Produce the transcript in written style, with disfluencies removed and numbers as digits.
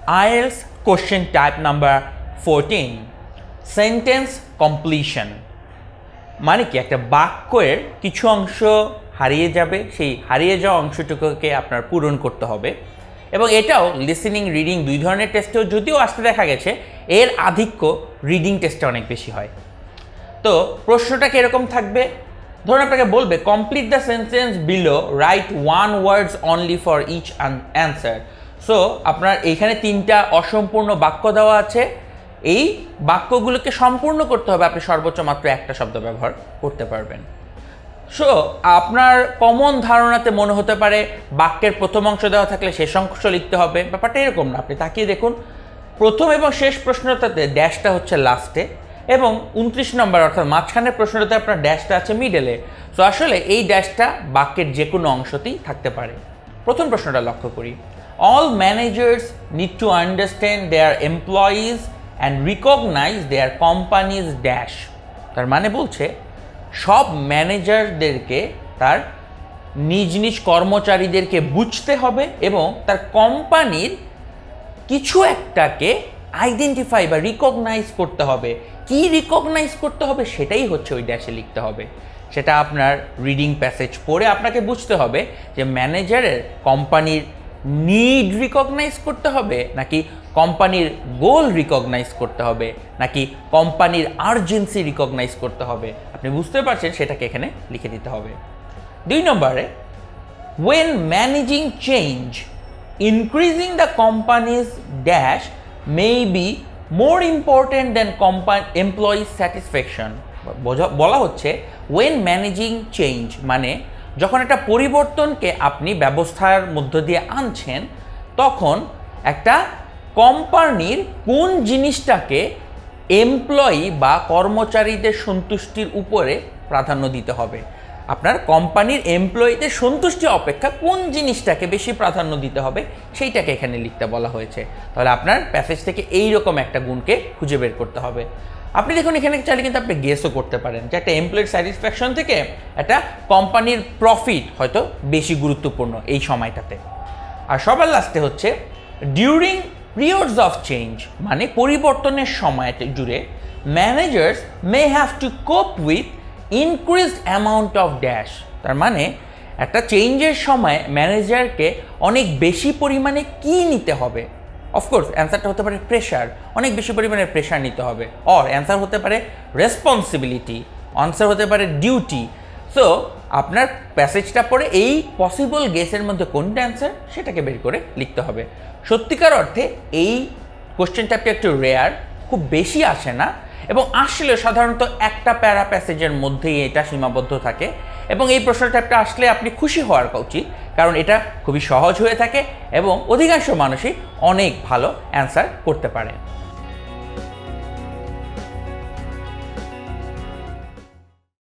IELTS question type number 14 sentence completion মানে কি একটা বাক্যের কিছু অংশ হারিয়ে যাবে, সেই হারিয়ে যাওয়া অংশটুকুকে আপনার পূরণ করতে হবে। এবং এটাও লিসেনিং রিডিং দুই ধরনের টেস্টেও যদিও আসতে দেখা গেছে, এর আধিক্য রিডিং টেস্টে অনেক বেশি হয়। তো প্রশ্নটা কীরকম থাকবে, ধরুন আপনাকে বলবে complete the sentence below, write one words only for each answer. So আপনার এইখানে 3টা অসম্পূর্ণ বাক্য দেওয়া আছে, এই বাক্যগুলোকে সম্পূর্ণ করতে হবে, আপনি সর্বোচ্চ মাত্র একটা শব্দ ব্যবহার করতে পারবেন। সো আপনার কমন ধারণাতে মনে হতে পারে বাক্যের প্রথম অংশ দেওয়া থাকলে শেষ অংশ লিখতে হবে, ব্যাপারটা এরকম না। আপনি তাকিয়ে দেখুন, প্রথম এবং শেষ প্রশ্নটাতে ড্যাশটা হচ্ছে লাস্টে, এবং 29 নম্বর অর্থাৎ মাঝখানের প্রশ্নটাতে আপনার ড্যাশটা আছে মিডলে। সো আসলে এই ড্যাশটা বাক্যের যে কোনো অংশতেই থাকতে পারে। প্রথম প্রশ্নটা লক্ষ্য করি, all managers need to understand their employees and recognise their companies dash. তার মানে বলছে সব ম্যানেজারদেরকে তার নিজ নিজ কর্মচারীদেরকে বুঝতে হবে এবং তার কোম্পানির কিছু একটাকে আইডেন্টিফাই বা রিকগনাইজ করতে হবে। কি রিকগনাইজ করতে হবে সেটাই হচ্ছে ওই ড্যাশে লিখতে হবে। সেটা আপনার রিডিং প্যাসেজ পড়ে আপনাকে বুঝতে হবে যে ম্যানেজারের কোম্পানির নিড রিকগনাইজ করতে হবে, নাকি কোম্পানির গোল রিকগনাইজ করতে হবে, নাকি কোম্পানির আর্জেন্সি রিকগনাইজ করতে হবে। আপনি বুঝতে পারছেন, সেটাকে এখানে লিখে দিতে হবে। 2 নম্বরে, when managing change, increasing the company's dash may be more important than employee satisfaction। বলা হচ্ছে when managing change মানে যখন একটা পরিবর্তনকে আপনি ব্যবস্থার মধ্য দিয়ে আনছেন, তখন একটা কোম্পানির কোন জিনিসটাকে এমপ্লয়ি বা কর্মচারীদের সন্তুষ্টির উপরে প্রাধান্য দিতে হবে। আপনার কোম্পানির এমপ্লয়িদের সন্তুষ্টি অপেক্ষা কোন জিনিসটাকে বেশি প্রাধান্য দিতে হবে সেইটাকে এখানে লিখতে বলা হয়েছে। তাহলে আপনার প্যাসেজ থেকে এইরকম একটা গুণকে খুঁজে বের করতে হবে। আপনি দেখুন এখানে চাইলে কিন্তু আপনি গেসও করতে পারেন যে একটা এমপ্লয়ির স্যাটিসফ্যাকশন থেকে একটা কোম্পানির প্রফিট হয়তো বেশি গুরুত্বপূর্ণ এই সময়টাতে। আর সবার লাস্টে হচ্ছে ডিউরিং পিরিয়ডস অফ চেঞ্জ মানে পরিবর্তনের সময় জুড়ে ম্যানেজার্স মে হ্যাভ টু কোপ with increased amount of dash. তার মানে একটা চেঞ্জের সময় ম্যানেজারকে অনেক বেশি পরিমাণে কি নিতে হবে। অফকোর্স অ্যান্সারটা হতে পারে প্রেশার, অনেক বেশি পরিমাণে প্রেশার নিতে হবে। অর অ্যান্সার হতে পারে রেসপন্সিবিলিটি, আনসার হতে পারে ডিউটি। সো আপনার প্যাসেজটা পড়ে এই পসিবল গেসের মধ্যে কোনটা অ্যান্সার সেটাকে বের করে লিখতে হবে। সত্যিকার অর্থে এই কোশ্চেন টাইপটা একটু রেয়ার, খুব বেশি আসে না, এবং আসলে সাধারণত একটা প্যারা প্যাসেজের মধ্যেই এটা সীমাবদ্ধ থাকে। এবং এই প্রশ্ন টাইপটা আসলে আপনি খুশি হওয়ার উচিত, কারণ এটা খুবই সহজ হয়ে থাকে এবং অধিকাংশ মানুষই অনেক ভালো অ্যান্সার করতে পারে।